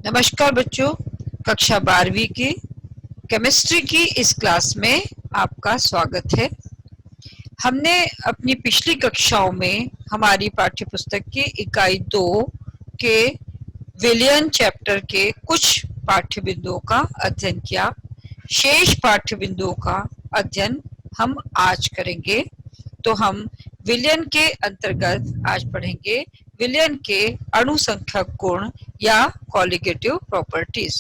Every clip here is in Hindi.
नमस्कार बच्चों, कक्षा 12वीं की केमिस्ट्री की इस क्लास में आपका स्वागत है। हमने अपनी पिछली कक्षाओं में हमारी पाठ्यपुस्तक की इकाई 2 के विलयन चैप्टर के कुछ पाठ्य बिंदुओं का अध्ययन किया। शेष पाठ्य बिंदुओं का अध्ययन हम आज करेंगे। तो हम विलयन के अंतर्गत आज पढ़ेंगे विलयन के अणुसंख्यक गुण या कॉलिगेटिव प्रॉपर्टीज।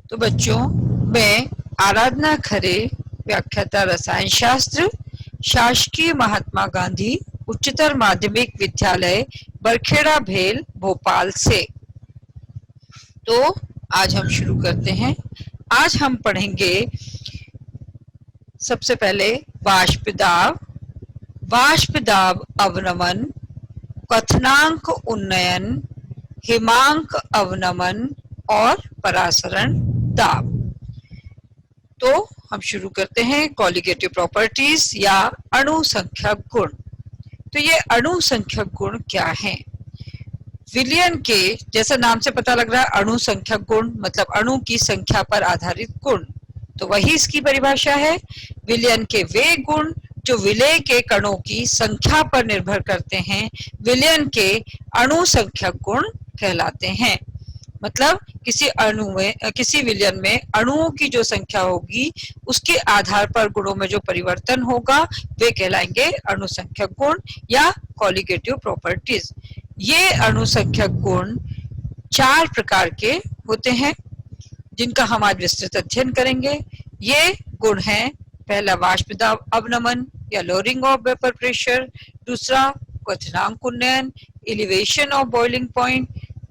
तो बच्चों, मैं आराधना खरे, व्याख्याता रसायन शास्त्र, शासकीय महात्मा गांधी उच्चतर माध्यमिक विद्यालय बरखेड़ा भेल भोपाल से। तो आज हम शुरू करते हैं। आज हम पढ़ेंगे सबसे पहले वाष्पदाब, वाष्पदाब अवनमन, क्वथनांक उन्नयन, हिमांक अवनमन और परासरण दाब। तो हम शुरू करते हैं कॉलिगेटिव प्रॉपर्टीज या अणुसंख्यक गुण। तो ये अणुसंख्यक गुण क्या हैं? विलयन के, जैसा नाम से पता लग रहा है, अणुसंख्यक गुण मतलब अणु की संख्या पर आधारित गुण। तो वही इसकी परिभाषा है। विलयन के वे गुण जो विलय के कणों की संख्या पर निर्भर करते हैं, विलयन के अणुसंख्यक गुण कहलाते हैं। मतलब किसी अणु में, किसी विलयन में अणुओं की जो संख्या होगी उसके आधार पर गुणों में जो परिवर्तन होगा वे कहलाएंगे अणुसंख्यक गुण या कॉलिगेटिव प्रॉपर्टीज। ये अणुसंख्यक गुण 4 प्रकार के होते हैं जिनका हम आज विस्तृत अध्ययन करेंगे। ये गुण हैं, पहला वाष्पदाब अवनमन या लोअरिंग ऑफ वेपर प्रेशर, दूसरा क्वथनांक उन्नयन एलिवेशन ऑफ बॉइलिंग पॉइंट,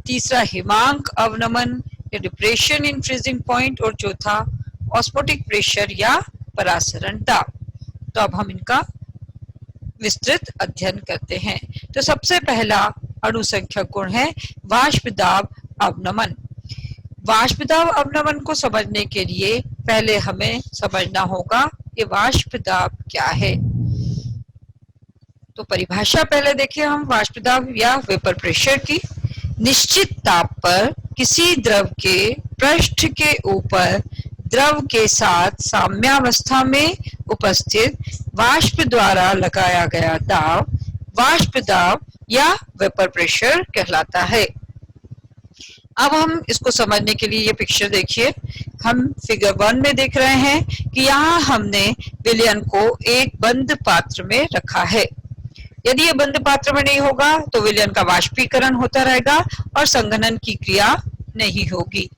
तीसरा हिमांक अवनमन या डिप्रेशन इन फ्रीजिंग पॉइंट और चौथा ऑस्मोटिक प्रेशर या परासरण दाब। तो अब हम इनका विस्तृत अध्ययन करते हैं। तो सबसे पहला अणुसंख्यक गुण है वाष्पदाब अवनमन। वाष्पदाब अवनमन को समझने के लिए पहले हमें समझना होगा कि वाष्पदाब क्या है। तो परिभाषा पहले देखिए हम वाष्पदाब या वेपर प्रेशर की। निश्चित ताप पर किसी द्रव के पृष्ठ के ऊपर द्रव के साथ साम्यावस्था में उपस्थित वाष्प द्वारा लगाया गया दाब वाष्पदाब या वेपर प्रेशर कहलाता है। अब हम इसको समझने के लिए ये पिक्चर देखिए। हम फिगर 1 में देख रहे हैं कि यहाँ हमने विलयन को एक बंद पात्र में रखा है। यदि ये बंद पात्र में नहीं होगा तो विलयन का वाष्पीकरण होता रहेगा और संघनन की क्रिया नहीं होगी।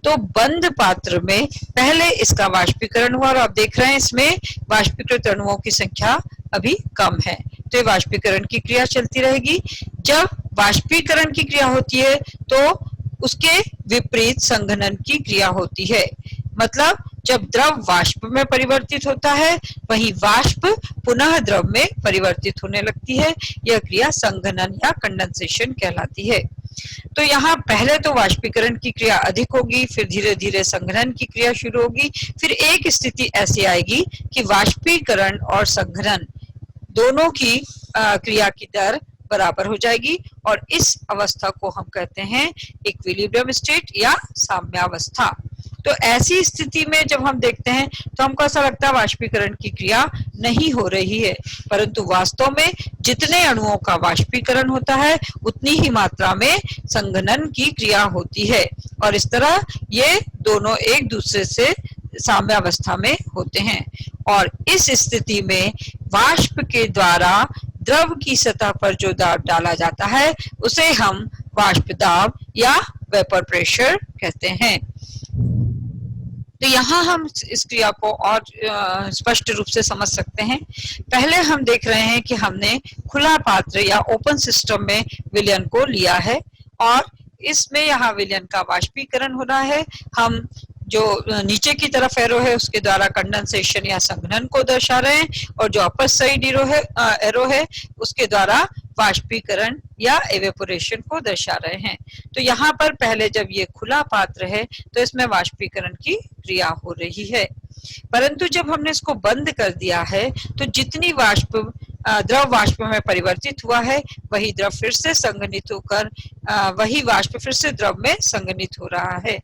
तो बंद पात्र में पहले इसका वाष्पीकरण हुआ और आप देख रहे हैं इसमें वाष्पीकृत अणुओं की संख्या अभी कम है। तो ये वाष्पीकरण की क्रिया चलती रहेगी। जब वाष्पीकरण की क्रिया होती है तो उसके विपरीत संघनन की क्रिया होती है। मतलब जब द्रव वाष्प में परिवर्तित होता है वहीं वाष्प पुनः द्रव में परिवर्तित होने लगती है। यह क्रिया संघनन या कंडेंसेशन कहलाती है। तो यहाँ पहले तो वाष्पीकरण की क्रिया अधिक होगी, फिर धीरे धीरे संघनन की क्रिया शुरू होगी, फिर एक स्थिति ऐसी आएगी कि वाष्पीकरण और संघनन दोनों की क्रिया की दर बराबर हो जाएगी और इस अवस्था को हम कहते हैं इक्विलिब्रियम स्टेट या साम्यावस्था। तो ऐसी स्थिति में जब हम देखते हैं तो हमको ऐसा लगता है वाष्पीकरण की क्रिया नहीं हो रही है, परंतु वास्तव में जितने अणुओं का वाष्पीकरण होता है उतनी ही मात्रा में संघनन की क्रिया होती है और इस तरह ये दोनों एक दूसरे से साम्यावस्था में होते हैं। और इस स्थिति में वाष्प के द्वारा द्रव की सतह पर जो दाब डाला जाता है उसे हम वाष्पदाब या वेपर प्रेशर कहते हैं। तो यहाँ हम इस क्रिया को और स्पष्ट रूप से समझ सकते हैं। पहले हम देख रहे हैं कि हमने खुला पात्र या ओपन सिस्टम में विलयन को लिया है और इसमें यहाँ विलयन का वाष्पीकरण हो रहा है। हम जो नीचे की तरफ एरो है उसके द्वारा कंडेंसेशन या संघनन को दर्शा रहे हैं और जो अपर साइड एरो है उसके द्वारा वाष्पीकरण या एवेपोरेशन को दर्शा रहे हैं। तो यहाँ पर पहले जब ये खुला पात्र है तो इसमें वाष्पीकरण की क्रिया हो रही है, परंतु जब हमने इसको बंद कर दिया है तो जितनी वाष्प द्रव वाष्प में परिवर्तित हुआ है, वही द्रव फिर से संघनित होकर वही वाष्प फिर से द्रव में संघनित हो रहा है।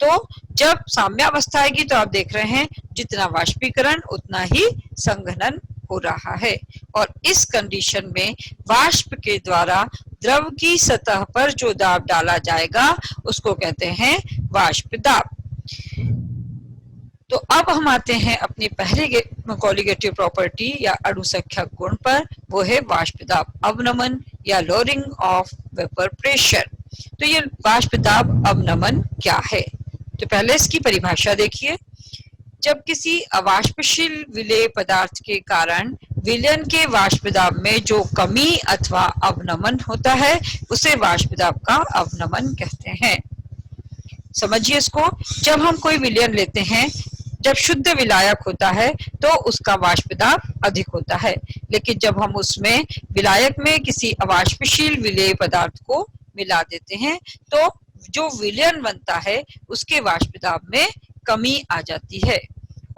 तो जब साम्यावस्था आएगी तो आप देख रहे हैं जितना वाष्पीकरण उतना ही संघनन हो रहा है, और इस कंडीशन में वाष्प के द्वारा द्रव की सतह पर जो दाब डाला जाएगा उसको कहते हैं वाष्प दाब। तो अब हम आते हैं अपनी पहली कोलिगेटिव प्रॉपर्टी या अणुसंख्यक गुण पर, वो है वाष्प दाब अवनमन या लोअरिंग ऑफ वेपर प्रेशर। तो ये वाष्प दाब अवनमन क्या है? तो पहले इसकी परिभाषा देखिए। जब किसी अवाष्पशील विलेय पदार्थ के कारण विलयन के वाष्प दाब में जो कमी अथवा अवनमन होता है उसे वाष्प दाब का अवनमन कहते हैं। समझिए इसको। जब हम कोई विलयन लेते हैं, जब शुद्ध विलायक होता है तो उसका वाष्प दाब अधिक होता है, लेकिन जब हम उसमें विलायक में किसी अवाष्पशील विलेय पदार्थ को मिला देते हैं तो जो विलयन बनता है उसके वाष्प दाब में कमी आ जाती है,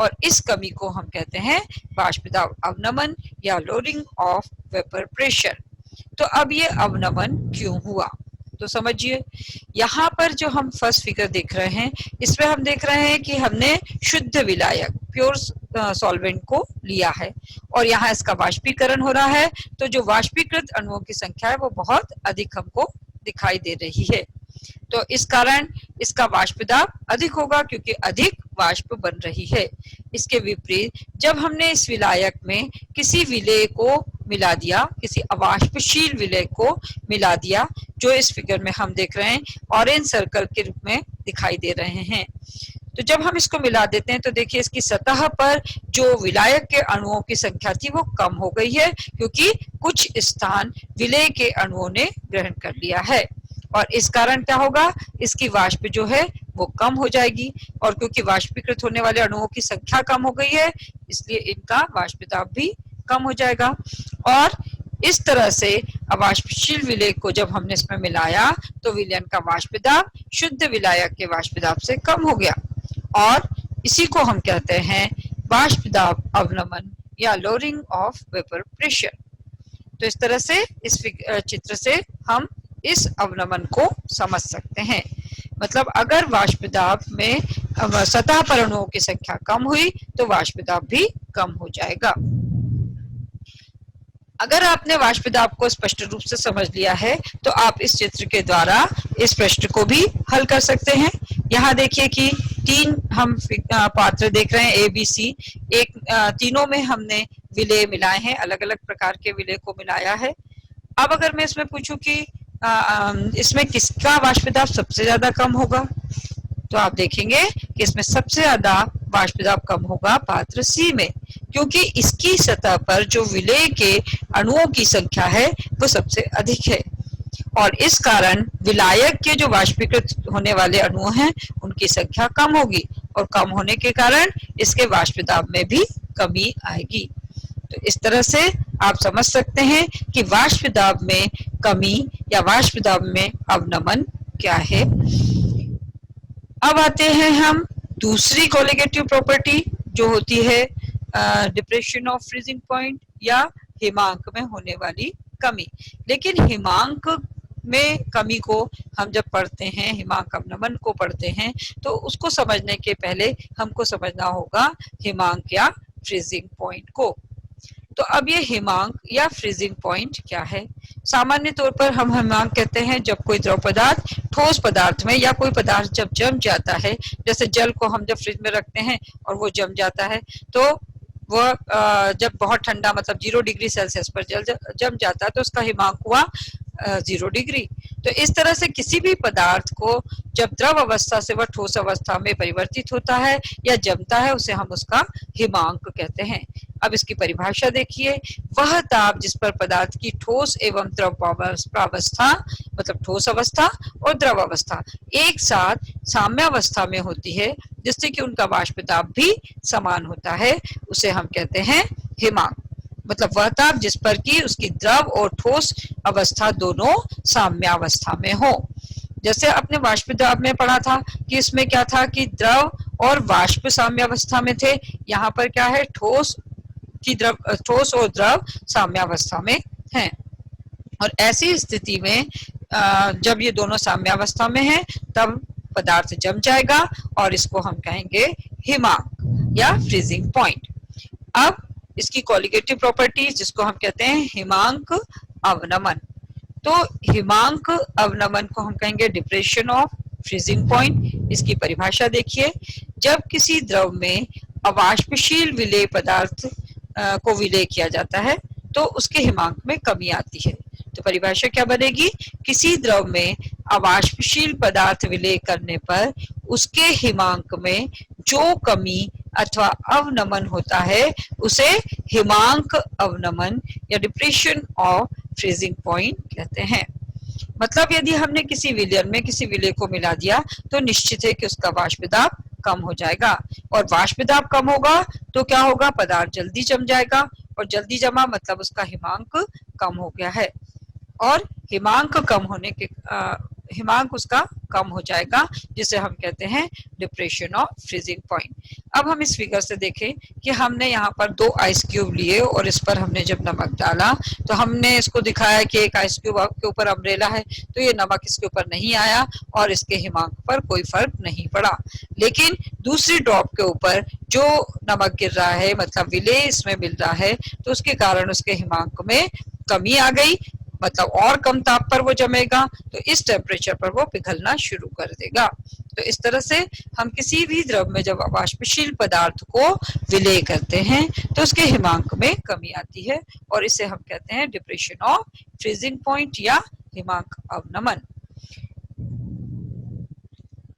और इस कमी को हम कहते हैं वाष्प दाब अवनमन या लोअरिंग ऑफ वेपर प्रेशर। तो अब ये अवनमन क्यों हुआ तो समझिए। यहाँ पर जो हम फर्स्ट फिगर देख रहे हैं इसमें हम देख रहे हैं कि हमने शुद्ध विलायक प्योर सॉल्वेंट को लिया है और यहाँ इसका वाष्पीकरण हो रहा है, तो जो वाष्पीकृत अणुओं की संख्या है वो बहुत अधिक हमको दिखाई दे रही है। तो इस कारण इसका वाष्प दाब अधिक होगा क्योंकि अधिक वाष्प बन रही है। इसके विपरीत जब हमने इस विलायक में किसी विलेय को मिला दिया, किसी अवाष्पशील विलेय को मिला दिया, जो इस फिगर में हम देख रहे हैं ऑरेंज सर्कल के रूप में दिखाई दे रहे हैं, तो जब हम इसको मिला देते हैं तो देखिए इसकी सतह पर जो विलायक के अणुओं की संख्या थी वो कम हो गई है क्योंकि कुछ स्थान विलेय के अणुओं ने ग्रहण कर लिया है, और इस कारण क्या होगा, इसकी वाष्प जो है वो कम हो जाएगी, और क्योंकि वाष्पीकृत होने वाले अणुओं की संख्या कम हो गई है इसलिए इनका वाष्प दाब भी कम हो जाएगा। और इस तरह से अवाष्पशील विलेय को जब हमने इसमें मिलाया तो विलयन का वाष्प दाब शुद्ध विलायक के वाष्प दाब से कम हो गया, और इसी को हम कहते हैं वाष्प दाब अवनमन या लोअरिंग ऑफ वेपर प्रेशर। तो इस तरह से इस चित्र से हम इस अवनमन को समझ सकते हैं। मतलब अगर वाष्प दाब में सतह पर अणुओं की संख्या कम हुई तो वाष्प दाब भी कम हो जाएगा। अगर आपने वाष्प दाब को स्पष्ट रूप से समझ लिया है तो आप इस चित्र के द्वारा इस प्रश्न को भी हल कर सकते हैं। यहाँ देखिए कि तीन हम पात्र देख रहे हैं ए बी सी, एक तीनों में हमने विलेय मिलाए हैं, अलग अलग प्रकार के विलेय को मिलाया है। अब अगर मैं इसमें पूछूं कि इसमें किसका वाष्प दाब सबसे ज्यादा कम होगा, तो आप देखेंगे कि इसमें सबसे ज्यादा वाष्प दाब कम होगा पात्र सी में, क्योंकि इसकी सतह पर जो विलेय के अणुओं की संख्या है वो सबसे अधिक है, और इस कारण विलायक के जो वाष्पीकृत होने वाले अणु हैं उनकी संख्या कम होगी, और कम होने के कारण इसके वाष्प दाब में भी कमी आएगी। तो इस तरह से आप समझ सकते हैं कि वाष्प दाब में कमी या वाष्प दाब में अवनमन क्या है। अब आते हैं हम दूसरी कोलिगेटिव प्रॉपर्टी जो होती है डिप्रेशन ऑफ फ्रीजिंग पॉइंट या हिमांक में होने वाली कमी। लेकिन हिमांक में कमी को हम जब पढ़ते हैं, हिमांक अवनमन को पढ़ते हैं, तो उसको समझने के पहले हमको समझना होगा हिमांक या फ्रीजिंग पॉइंट को। तो अब ये हिमांक या फ्रीजिंग पॉइंट क्या है? सामान्य तौर पर हम हिमांक कहते हैं जब कोई द्रव पदार्थ ठोस पदार्थ में या कोई पदार्थ जब जम जाता है, जैसे जल को हम जब फ्रिज में रखते हैं और वो जम जाता है, तो वह जब बहुत ठंडा मतलब 0 डिग्री सेल्सियस पर जल जम जाता है तो उसका हिमांक हुआ 0 डिग्री। तो इस तरह से किसी भी पदार्थ को जब द्रव अवस्था से वह ठोस अवस्था में परिवर्तित होता है या जमता है उसे हम उसका हिमांक कहते हैं। अब इसकी परिभाषा देखिए, वह ताप जिस पर पदार्थ की ठोस एवं द्रव प्रावस्था मतलब ठोस अवस्था और द्रव अवस्था एक साथ साम्यावस्था में होती है, जिससे कि उनका वाष्प ताप भी समान होता है, उसे हम कहते हैं हिमांक। मतलब वह ताप जिस पर कि उसकी द्रव और ठोस अवस्था दोनों साम्यावस्था में हो। जैसे अपने वाष्प दाब में पढ़ा था कि इसमें क्या था कि द्रव और वाष्प साम्यावस्था में थे, यहाँ पर क्या है ठोस जबकि ठोस और द्रव साम्यावस्था में हैं। और ऐसी स्थिति में जब ये दोनों साम्यावस्था में हैं तब पदार्थ जम जाएगा और इसको हम कहेंगे हिमांक या फ्रीजिंग पॉइंट। अब इसकी कॉलिगेटिव प्रॉपर्टीज जिसको हम कहते हैं हिमांक अवनमन। तो हिमांक अवनमन को हम कहेंगे डिप्रेशन ऑफ फ्रीजिंग पॉइंट। इसकी परिभाषा देखिए, जब किसी द्रव में अवाष्पशील विलेय पदार्थ को विलेय किया जाता है तो उसके हिमांक में कमी आती है। तो परिभाषा क्या बनेगी, किसी द्रव में अवाष्पशील पदार्थ विलेय करने पर उसके हिमांक में जो कमी अथवा अवनमन होता है उसे हिमांक अवनमन या डिप्रेशन ऑफ फ्रीजिंग पॉइंट कहते हैं। मतलब यदि हमने किसी विलयन में किसी विलेय को मिला दिया तो निश्चित है कि उसका वाष्प दाब कम हो जाएगा, और वाष्प दाब कम होगा तो क्या होगा, पदार्थ जल्दी जम जाएगा, और जल्दी जमा मतलब उसका हिमांक कम हो गया है, और हिमांक कम होने के हिमांक उसका कम हो जाएगा जिसे हम कहते हैं डिप्रेशन ऑफ फ्रीजिंग पॉइंट। अब हम इस फिगर से देखें कि हमने यहाँ पर 2 आइस क्यूब लिए और इस पर हमने जब नमक डाला तो हमने इसको दिखाया कि एक आइस क्यूब के ऊपर अम्ब्रेला है तो ये नमक इसके ऊपर नहीं आया और इसके हिमांक पर कोई फर्क नहीं पड़ा। लेकिन दूसरी ड्रॉप के ऊपर जो नमक गिर रहा है मतलब विलेय इसमें मिल रहा है तो उसके कारण उसके हिमांक में कमी आ गई, मतलब और कम ताप पर वो जमेगा तो इस टेम्परेचर पर वो पिघलना शुरू कर देगा। तो इस तरह से हम किसी भी द्रव में जब अवाष्पशील पदार्थ को विलेय करते हैं तो उसके हिमांक में कमी आती है और इसे हम कहते हैं डिप्रेशन ऑफ फ्रीजिंग पॉइंट या हिमांक अवनमन।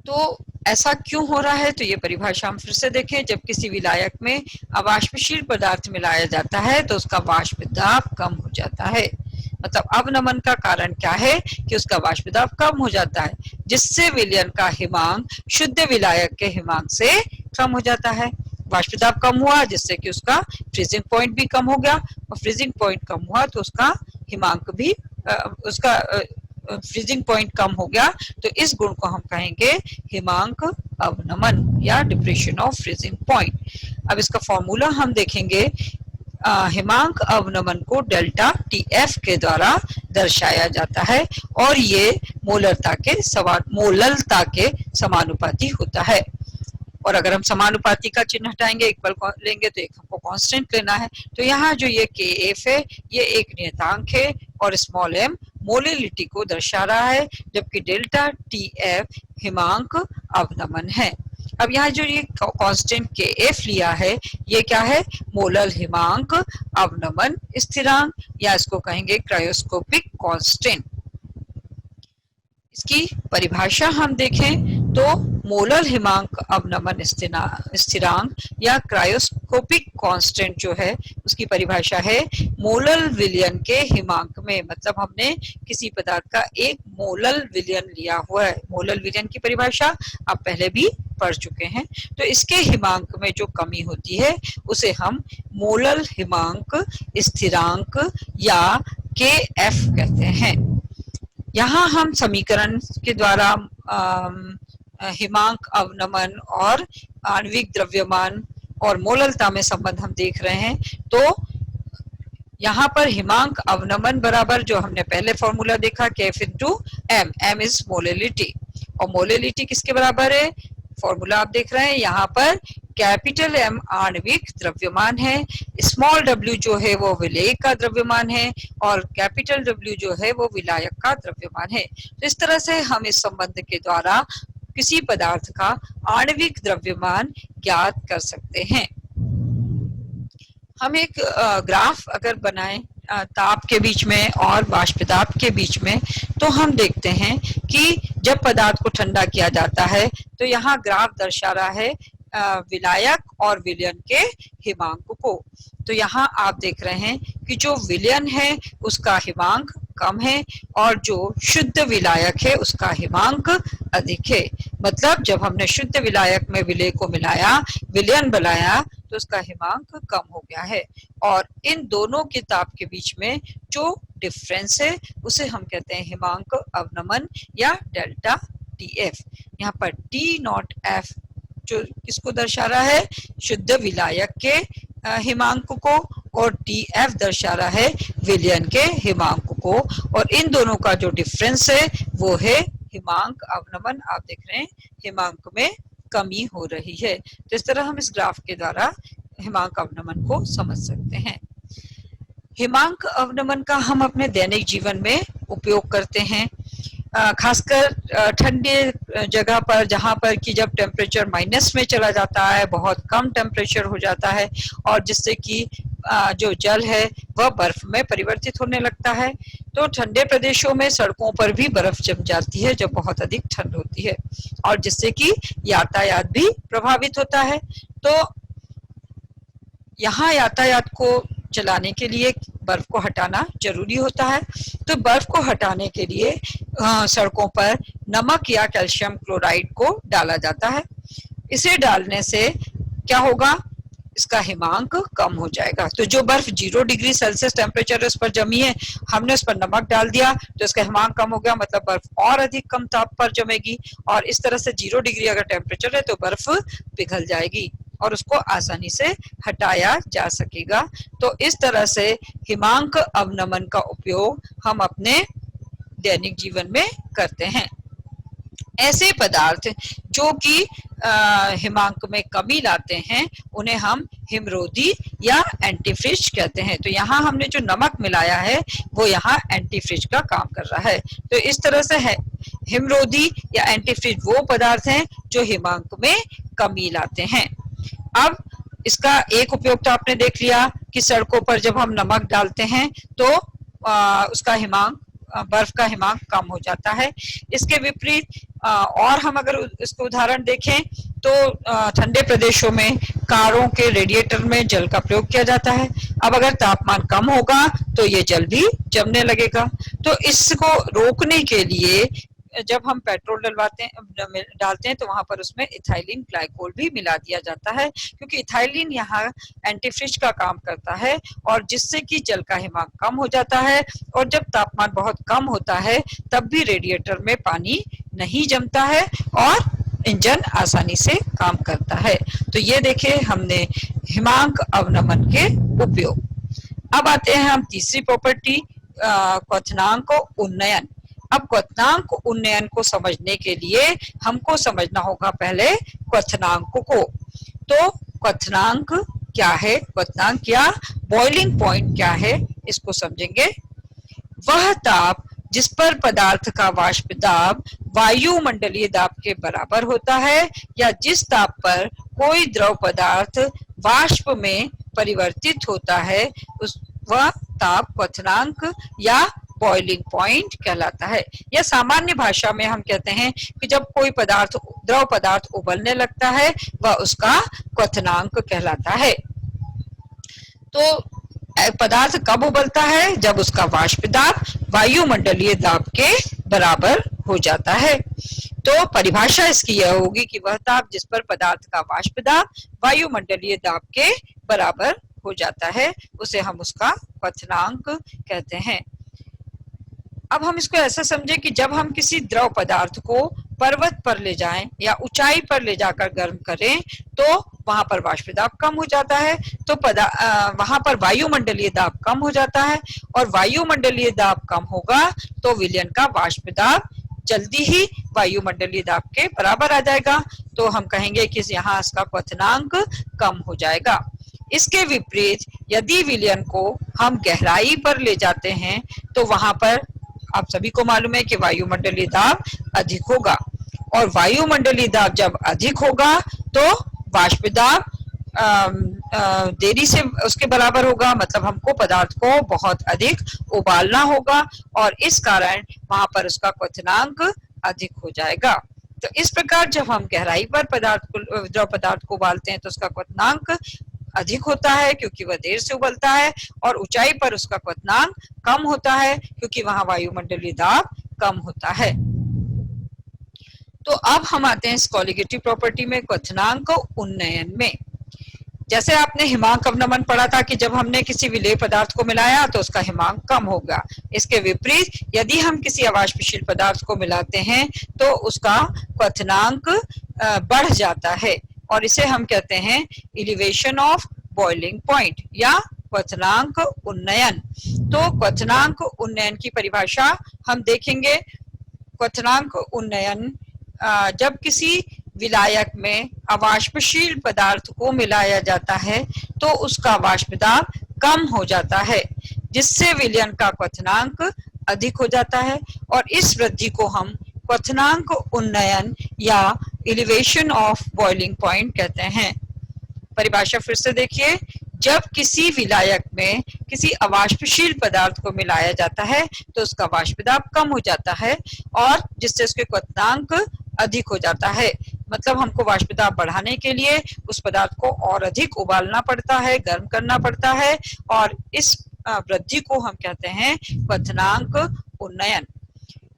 तो ऐसा क्यों हो रहा है, तो ये परिभाषा हम फिर से देखें, जब किसी विलायक में अवाष्पशील पदार्थ मिलाया जाता है तो उसका वाष्प दाब कम हो जाता है। मतलब अवनमन का कारण क्या है कि उसका वाष्प दाब कम हो जाता है जिससे विलयन का हिमांक शुद्ध विलायक के हिमांक से कम हो जाता है। वाष्प दाब कम हुआ जिससे कि उसका फ्रीजिंग पॉइंट भी कम हो गया, और फ्रीजिंग पॉइंट कम हुआ तो उसका हिमांक भी उसका फ्रीजिंग पॉइंट कम हो गया, तो इस गुण को हम कहेंगे हिमांक अवनमन या डिप्रेशन ऑफ फ्रीजिंग पॉइंट। अब इसका फॉर्मूला हम देखेंगे, हिमांक अवनमन को डेल्टा टीएफ के द्वारा दर्शाया जाता है और ये मोलरता के समानुपाती होता है। और अगर हम समानुपाती का चिन्ह हटाएंगे एक पल लेंगे तो एक हमको कांस्टेंट लेना है, तो यहाँ जो ये KF है ये एक नियतांक है और स्मॉल m मोलिलिटी को दर्शा रहा है, जबकि डेल्टा TF हिमांक अवनमन है। अब यहाँ जो ये कांस्टेंट KF लिया है ये क्या है, मोलल हिमांक अवनमन स्थिरांक या इसको कहेंगे क्रायोस्कोपिक कांस्टेंट। इसकी परिभाषा हम देखें तो मोलर हिमांक अवनमन स्थिरांक या क्रायोस्कोपिक कांस्टेंट जो है उसकी परिभाषा है मोलल विलयन के हिमांक में, मतलब हमने किसी पदार्थ का एक मोलल विलयन लिया हुआ है। मोलल विलयन की परिभाषा आप पहले भी पढ़ चुके हैं। तो इसके हिमांक में जो कमी होती है उसे हम मोलल हिमांक स्थिरांक या KF कहते हैं। यहाँ हम समीकरण के द्वारा हिमांक अवनमन और आणविक द्रव्यमान और मोललता में संबंध हम देख रहे हैं। तो यहाँ पर हिमांक अवनमन बराबर जो हमने पहले फॉर्मूला देखा KF into M, M is molality, और मोलिलिटी किसके बराबर है, फॉर्मूला आप देख रहे हैं यहाँ पर कैपिटल M आणविक द्रव्यमान है, स्मॉल w जो है वो विलेय का द्रव्यमान है और कैपिटल W जो है वो विलायक का द्रव्यमान है। तो इस तरह से हम इस संबंध के द्वारा किसी पदार्थ का आणविक द्रव्यमान ज्ञात कर सकते हैं। हम एक ग्राफ अगर बनाएं ताप के बीच में और वाष्प दाब के बीच में, तो हम देखते हैं कि जब पदार्थ को ठंडा किया जाता है तो यहाँ ग्राफ दर्शा रहा है विलायक और विलयन के हिमांक को। तो यहाँ आप देख रहे हैं कि जो विलयन है उसका हिमांक कम है और जो शुद्ध विलायक है उसका हिमांक अधिक है। मतलब जब हमने शुद्ध विलायक में विलेय को मिलाया, विलयन बनाया, तो उसका हिमांक कम हो गया है, और इन दोनों के ताप के बीच में जो डिफरेंस है उसे हम कहते हैं हिमांक अवनमन या डेल्टा TF। यहाँ पर T0F जो किसको दर्शा रहा है, शुद्ध विलायक के हिमांक को, और TF दर्शा रहा है विलयन के हिमांक को, और इन दोनों का जो डिफरेंस है वो है हिमांक अवनमन। आप देख रहे हैं हिमांक में कमी हो रही है। तो इस तरह हम इस ग्राफ के द्वारा हिमांक अवनमन को समझ सकते हैं। हिमांक अवनमन का हम अपने दैनिक जीवन में उपयोग करते हैं, खासकर ठंडे जगह पर, जहां पर कि जब टेम्परेचर माइनस में चला जाता है, बहुत कम टेम्परेचर हो जाता है और जिससे कि जो जल है वह बर्फ में परिवर्तित होने लगता है। तो ठंडे प्रदेशों में सड़कों पर भी बर्फ जम जाती है जब बहुत अधिक ठंड होती है, और जिससे कि यातायात भी प्रभावित होता है। तो यहाँ यातायात को चलाने के लिए बर्फ को हटाना जरूरी होता है। तो बर्फ को हटाने के लिए सड़कों पर नमक या कैल्शियम क्लोराइड को डाला जाता है। इसे डालने से क्या होगा, इसका हिमांक कम हो जाएगा। तो जो बर्फ 0 डिग्री सेल्सियस टेम्परेचर उस पर जमी है, हमने उस पर नमक डाल दिया तो इसका हिमांक कम हो गया, मतलब बर्फ और अधिक कम ताप पर जमेगी, और इस तरह से 0 डिग्री अगर टेम्परेचर है तो बर्फ पिघल जाएगी और उसको आसानी से हटाया जा सकेगा। तो इस तरह से हिमांक अवनमन का उपयोग हम अपने दैनिक जीवन में करते हैं। ऐसे पदार्थ जो कि हिमांक में कमी लाते हैं उन्हें हम हिमरोधी या एंटीफ्रिज कहते हैं। तो यहाँ हमने जो नमक मिलाया है वो यहाँ एंटीफ्रिज का काम कर रहा है। तो इस तरह से है हिमरोधी या एंटीफ्रिज वो पदार्थ हैं जो हिमांक में कमी लाते हैं। अब इसका एक उपयोग तो आपने देख लिया कि सड़कों पर जब हम नमक डालते हैं तो उसका हिमांक, बर्फ का हिमांक कम हो जाता है। इसके विपरीत और हम अगर इसको उदाहरण देखें तो ठंडे प्रदेशों में कारों के रेडिएटर में जल का प्रयोग किया जाता है। अब अगर तापमान कम होगा तो ये जल भी जमने लगेगा। तो इसको रोकने के लिए जब हम पेट्रोल डालते हैं तो वहां पर उसमें इथाइलिन ग्लाइकोल भी मिला दिया जाता है, क्योंकि इथाइलिन यहाँ एंटीफ्रिज का काम करता है और जिससे कि जल का हिमांक कम हो जाता है, और जब तापमान बहुत कम होता है तब भी रेडिएटर में पानी नहीं जमता है और इंजन आसानी से काम करता है। तो ये देखिए हमने हिमांक अवनमन के उपयोग। अब आते हैं हम तीसरी प्रॉपर्टी, क्वथनांक उन्नयन। अब क्वथनांक उन्नयन को समझने के लिए हमको समझना होगा पहले क्वथनांक को। तो क्वथनांक क्या है, क्वथनांक या बॉइलिंग पॉइंट क्या है, इसको समझेंगे। वह ताप जिस पर पदार्थ का वाष्प दाब वायुमंडलीय दाब के बराबर होता है, या जिस ताप पर कोई द्रव पदार्थ वाष्प में परिवर्तित होता है, वह ताप क्वथनांक या बॉइलिंग पॉइंट कहलाता है। या सामान्य भाषा में हम कहते हैं कि जब कोई पदार्थ, द्रव पदार्थ उबलने लगता है वह उसका क्वथनांक कहलाता है। तो पदार्थ कब उबलता है, जब उसका वाष्प दाब वायुमंडलीय दाब के बराबर हो जाता है। तो परिभाषा इसकी यह होगी कि वह ताप जिस पर पदार्थ का वाष्प दाब वायुमंडलीय दाब के बराबर हो जाता है उसे हम उसका क्वथनांक कहते हैं। अब हम इसको ऐसा समझे कि जब हम किसी द्रव पदार्थ को पर्वत पर ले जाएं या ऊंचाई पर ले जाकर गर्म करें तो वहां पर वाष्प दाब कम हो जाता है, तो वहां पर वायुमंडलीय दाब कम हो जाता है, और वायुमंडलीय दाब कम होगा तो विलयन का वाष्प दाब जल्दी ही वायुमंडलीय दाब के बराबर आ जाएगा। तो हम कहेंगे कि यहाँ इसका क्वथनांक कम हो जाएगा। इसके विपरीत यदि विलयन को हम गहराई पर ले जाते हैं तो वहां पर आप सभी को मालूम है कि वायुमंडलीय दाब अधिक होगा, और वायुमंडलीय दाब जब अधिक होगा तो वाष्प दाब देरी से उसके बराबर होगा, मतलब हमको पदार्थ को बहुत अधिक उबालना होगा और इस कारण वहां पर उसका क्वथनांक अधिक हो जाएगा। तो इस प्रकार जब हम गहराई पर द्रव पदार्थ को उबालते हैं तो उसका क्वथनांक अधिक होता है क्योंकि वह देर से उबलता है, और ऊंचाई पर उसका क्वथनांक कम होता है क्योंकि वहां वायुमंडलीय दाब कम होता है। तो अब हम आते हैं इस कोलिगेटिव प्रॉपर्टी में, क्वथनांक उन्नयन में। जैसे आपने हिमांक अवनमन पढ़ा था कि जब हमने किसी विलेय पदार्थ को मिलाया तो उसका हिमांक कम होगा। इसके विपरीत यदि हम किसी अवाष्पशील पदार्थ को मिलाते हैं तो उसका क्वथनांक बढ़ जाता है, और इसे हम कहते हैं एलिवेशन ऑफ बॉइलिंग पॉइंट या क्वथनांक उन्नयन। तो क्वथनांक उन्नयन की परिभाषा हम देखेंगे। क्वथनांक उन्नयन जब किसी विलायक में अवाष्पशील पदार्थ को मिलाया जाता है तो उसका वाष्प दाब कम हो जाता है, जिससे विलयन का क्वथनांक अधिक हो जाता है, और इस वृद्धि को हम क्वथनांक उन्नयन या एलिवेशन ऑफ बॉइलिंग पॉइंट कहते हैं। परिभाषा फिर से देखिए, जब किसी विलायक में किसी अवाष्पशील पदार्थ को मिलाया जाता है तो उसका वाष्प दाब कम हो जाता है और जिससे उसके क्वथनांक अधिक हो जाता है। मतलब हमको वाष्प दाब बढ़ाने के लिए उस पदार्थ को और अधिक उबालना पड़ता है, गर्म करना पड़ता है, और इस वृद्धि को हम कहते हैं क्वथनांक उन्नयन।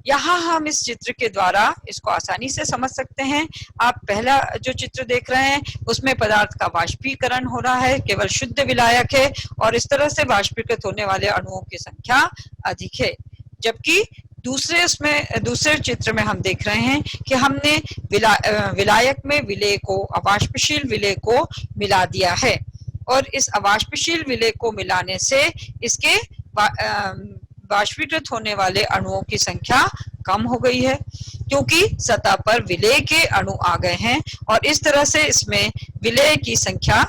यहाँ हम इस चित्र के द्वारा इसको आसानी से समझ सकते हैं। आप पहला जो चित्र देख रहे हैं उसमें पदार्थ का वाष्पीकरण हो रहा है, केवल शुद्ध विलायक है और इस तरह से वाष्पीकृत होने वाले अणुओं की संख्या अधिक है। जबकि दूसरे चित्र में हम देख रहे हैं कि हमने विलायक में विलेय को, अवाष्पशील विलेय को मिला दिया है और इस अवाष्पशील विलेय को मिलाने से इसके वाष्पीकृत होने वाले अणुओं की संख्या कम हो गई है, क्योंकि सतह पर विलेय के अणु आ गए हैं और इस तरह से इसमें विलेय की संख्या,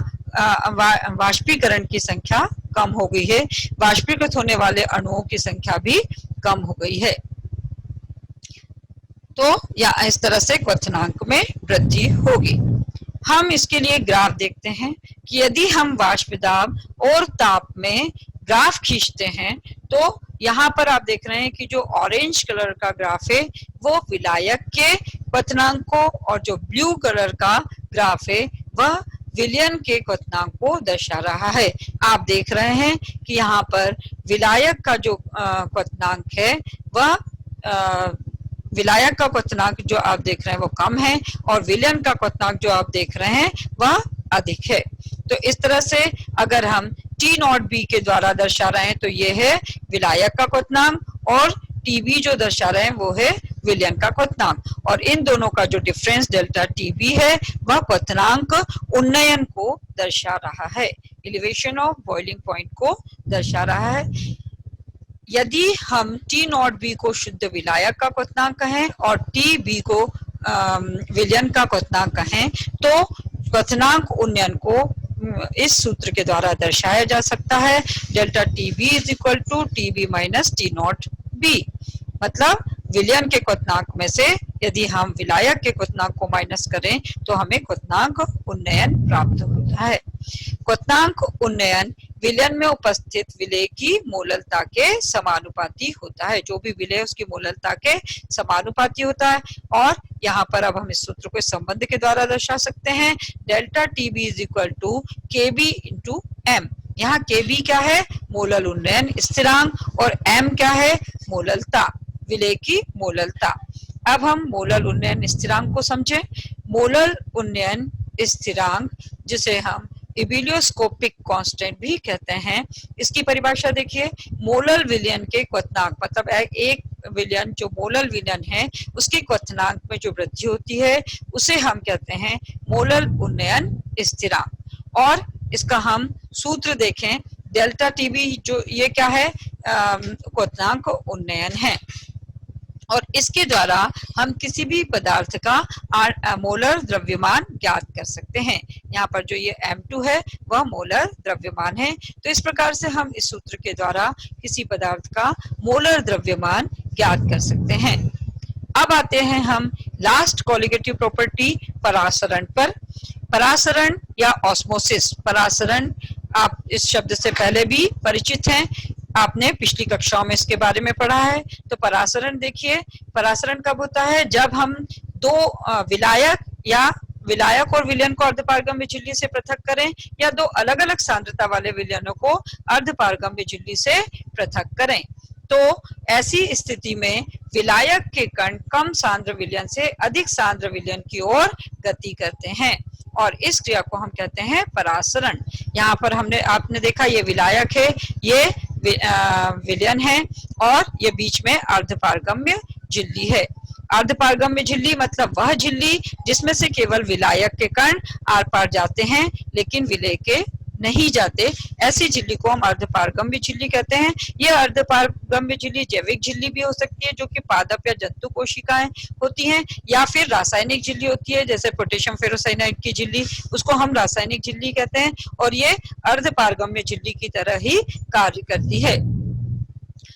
वाष्पीकरण की संख्या कम हो गई है, वाष्पीकृत होने वाले अणुओं की संख्या भी कम हो गई है। तो या इस तरह से क्वथनांक में वृद्धि होगी। हम इसके लिए ग्राफ देखते हैं कि यदि हम वाष्प दाब और ताप में ग्राफ खींचते हैं तो यहाँ पर आप देख रहे हैं कि जो ऑरेंज कलर का ग्राफ है वो विलायक के क्वथनांक को, और जो ब्लू कलर का ग्राफ है वह विलयन के क्वथनांक को दर्शा रहा है। आप देख रहे हैं कि यहाँ पर विलायक का जो क्वथनांक है वह विलायक का क्वथनांक जो आप देख रहे हैं वो कम है और विलयन का क्वथनांक जो आप देख रहे हैं वह अधिक है। तो इस तरह से अगर हम T नॉट B के द्वारा दर्शा रहे हैं तो ये है विलायक का क्वथनांक और TB जो दर्शा रहे हैं वो है विलयन का क्वथनांक, और इन दोनों का जो डिफरेंस डेल्टा TB है वह क्वथनांक उन्नयन को दर्शा रहा है, एलिवेशन ऑफ बॉइलिंग पॉइंट को दर्शा रहा है। यदि हम T नॉट B को शुद्ध विलायक का क्वथनांक कहें और TB को विलयन का क्वथनांक कहें तो क्वथनांक उन्नयन को इस सूत्र के द्वारा दर्शाया जा सकता है, delta TB is equal to TB minus T naught B। मतलब विलयन के क्वथनांक में से यदि हम विलायक के क्वथनांक को माइनस करें तो हमें क्वथनांक उन्नयन प्राप्त होता है। क्वथनांक उन्नयन विलयन में उपस्थित विलेय की मोललता के समानुपाती होता है, जो भी विलेय उसकी मोललता के समानुपाती होता है। और यहाँ पर अब हम इस सूत्र को संबंध के द्वारा दर्शा सकते हैं, delta TB is equal to KB into M। यहाँ KB क्या है? मोलल उन्नयन स्थिरांक, और M क्या है? मोललता, विलेय की मोललता। अब हम मोलल उन्नयन स्थिरांक को समझें। मोलल उन्नयन स्थिरांक, जिसे हम इबिलियोस्कोपिक कांस्टेंट भी कहते हैं, इसकी परिभाषा देखिए। मोलल विलयन के क्वथनांक, मतलब एक विलयन जो मोलल विलयन है उसके क्वथनांक में जो वृद्धि होती है उसे हम कहते हैं मोलल उन्नयन स्थिरांक। और इसका हम सूत्र देखें, डेल्टा TB जो ये क्या है? क्वथनांक उन्नयन है, और इसके द्वारा हम किसी भी पदार्थ का मोलर द्रव्यमान ज्ञात कर सकते हैं। यहाँ पर जो ये M2 है वह मोलर द्रव्यमान है। तो इस प्रकार से हम इस सूत्र के द्वारा किसी पदार्थ का मोलर द्रव्यमान ज्ञात कर सकते हैं। अब आते हैं हम लास्ट कॉलिगेटिव प्रॉपर्टी परासरण पर। परासरण या ऑस्मोसिस, परासरण आप इस शब्द से पहले भी परिचित हैं, आपने पिछली कक्षाओं में इसके बारे में पढ़ा है। तो परासरण देखिए, परासरण कब होता है? जब हम दो विलायक और विलयन को अर्धपारगम्य झिल्ली से पृथक करें, या दो अलग अलग सांद्रता वाले विलयनों को अर्धपारगम्य झिल्ली से पृथक करें। तो ऐसी स्थिति में विलायक के कण कम सांद्र विलयन से अधिक सांद्र विलयन की ओर गति करते हैं, और इस क्रिया को हम कहते हैं परासरण। यहाँ पर आपने देखा ये विलायक है, ये विलयन है, और ये बीच में अर्धपारगम्य झिल्ली है। अर्धपारगम्य झिल्ली मतलब वह झिल्ली जिसमें से केवल विलायक के कण आर पार जाते हैं लेकिन विलेय के नहीं जाते, ऐसी झिल्ली को हम अर्धपारगम्य झिल्ली कहते हैं। यह अर्धपारगम्य झिल्ली जैविक झिल्ली भी हो सकती है, जो कि पादप या जंतु कोशिकाएं होती हैं, या फिर रासायनिक झिल्ली होती है, जैसे पोटेशियम फेरोसाइनाइड की झिल्ली, उसको हम रासायनिक झिल्ली कहते हैं, और ये अर्धपारगम्य झिल्ली की तरह ही कार्य करती है।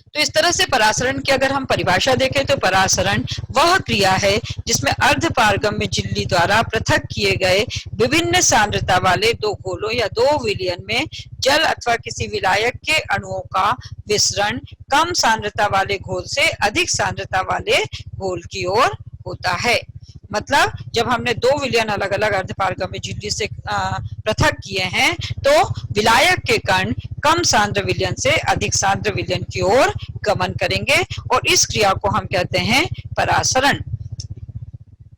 तो इस तरह से परासरण की अगर हम परिभाषा देखें तो परासरण वह क्रिया है जिसमें अर्धपारगम्य झिल्ली द्वारा पृथक किए गए विभिन्न सांद्रता वाले दो घोलों या दो विलयन में जल अथवा किसी विलायक के अणुओं का विसरण कम सांद्रता वाले घोल से अधिक सांद्रता वाले घोल की ओर होता है। मतलब जब हमने दो विलयन अलग अलग अर्धपारगम्य झिल्ली से पृथक किए हैं तो विलायक के कण कम सांद्र विलयन से अधिक सांद्र विलयन की ओर गमन करेंगे और इस क्रिया को हम कहते हैं परासरण।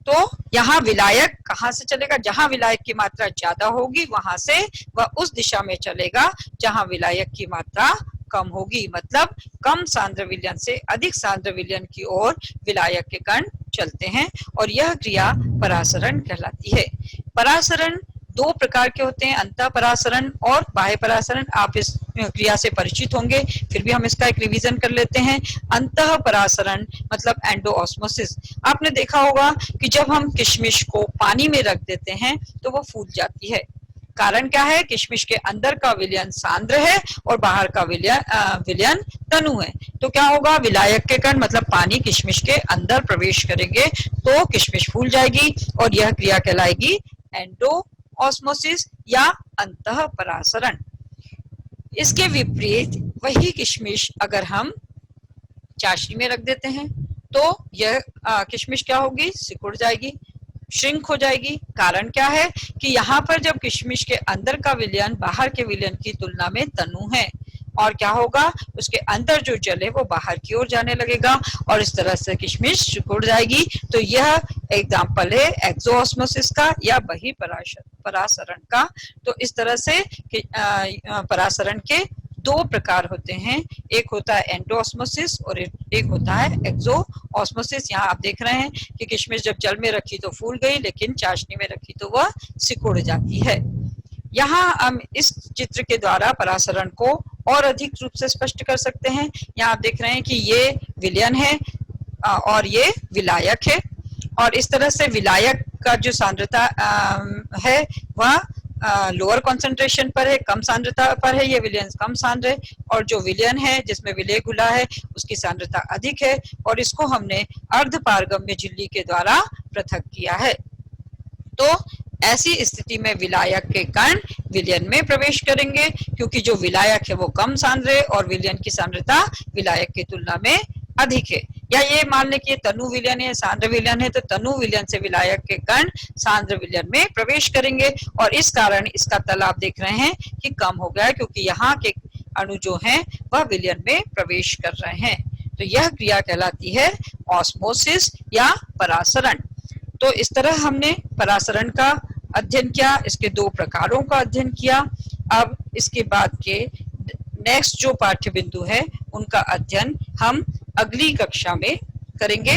तो यहाँ विलायक कहाँ से चलेगा? जहां विलायक की मात्रा ज्यादा होगी वहां से वह उस दिशा में चलेगा जहां विलायक की मात्रा कम होगी। मतलब कम सांद्र विलयन से अधिक सांद्र विलयन की ओर विलायक के कण चलते हैं और यह क्रिया परासरण कहलाती है। परासरण दो प्रकार के होते हैं, अंतः परासरण और बाह्य परासरण। आप इस क्रिया से परिचित होंगे, फिर भी हम इसका एक रिवीजन कर लेते हैं। अंतः परासरण मतलब एंडोऑस्मोसिस। आपने देखा होगा कि जब हम किशमिश को पानी में रख देते हैं तो वो फूल जाती है। कारण क्या है? किशमिश के अंदर का विलयन सांद्र है और बाहर का विलयन तनु है। तो क्या होगा? विलायक के कण मतलब पानी किशमिश के अंदर प्रवेश करेंगे तो किशमिश फूल जाएगी और यह क्रिया कहलाएगी एंडोऑस्मोसिस या अंतः परासरण। इसके विपरीत वही किशमिश अगर हम चाशनी में रख देते हैं तो यह किशमिश क्या होगी? सिकुड़ जाएगी, श्रिंक हो जाएगी। कारण क्या है कि यहाँ पर जब किशमिश के अंदर का विलयन बाहर के विलयन की तुलना में तनु है और क्या होगा? उसके अंदर जो जल है वो बाहर की ओर जाने लगेगा और इस तरह से किशमिश सिकुड़ जाएगी। तो यह एग्जाम्पल है एक्सोऑस्मोसिस का या बही परासरण का। तो इस तरह से परासरण के दो प्रकार होते हैं, एक होता है एंडोऑस्मोसिस और एक होता है एक्सोऑस्मोसिस। यहाँ आप देख रहे हैं कि किशमिश जब जल में रखी तो फूल गई, लेकिन चाशनी में रखी तो वह सिकुड़ जाती है। यहाँ हम इस चित्र के द्वारा परासरण को और अधिक रूप से स्पष्ट कर सकते हैं। यहाँ आप देख रहे हैं कि ये विलयन है और ये विलायक है और इस तरह से विलायक का जो सांद्रता है वह लोअर कॉन्सेंट्रेशन पर है, कम सांद्रता पर है। ये विलयन कम सांद्र है और जो विलयन है जिसमें विलय घुला है उसकी सांद्रता अधिक है और इसको हमने अर्धपारगम्य झिल्ली के द्वारा पृथक किया है। तो ऐसी स्थिति में विलायक के कण विलयन में प्रवेश करेंगे क्योंकि जो विलायक है वो कम सांद्र है और विलयन की सांद्रता विलायक की तुलना में अधिक है। या ये मान लें कि ये तनु विलयन है, सांद्र विलयन है, तो तनु विलयन से विलायक के कण सांद्र विलयन में प्रवेश करेंगे और इस कारण इसका तल आप देख रहे हैं कि कम हो गया है क्योंकि यहाँ के अणु जो हैं वह विलयन में प्रवेश कर रहे हैं। तो यह क्रिया कहलाती है ऑस्मोसिस या परासरण। तो इस तरह हमने परासरण का अध्ययन किया, इसके दो प्रकारों का अध्ययन किया। अब इसके बाद के नेक्स्ट जो पाठ्य बिंदु है उनका अध्ययन हम अगली कक्षा में करेंगे।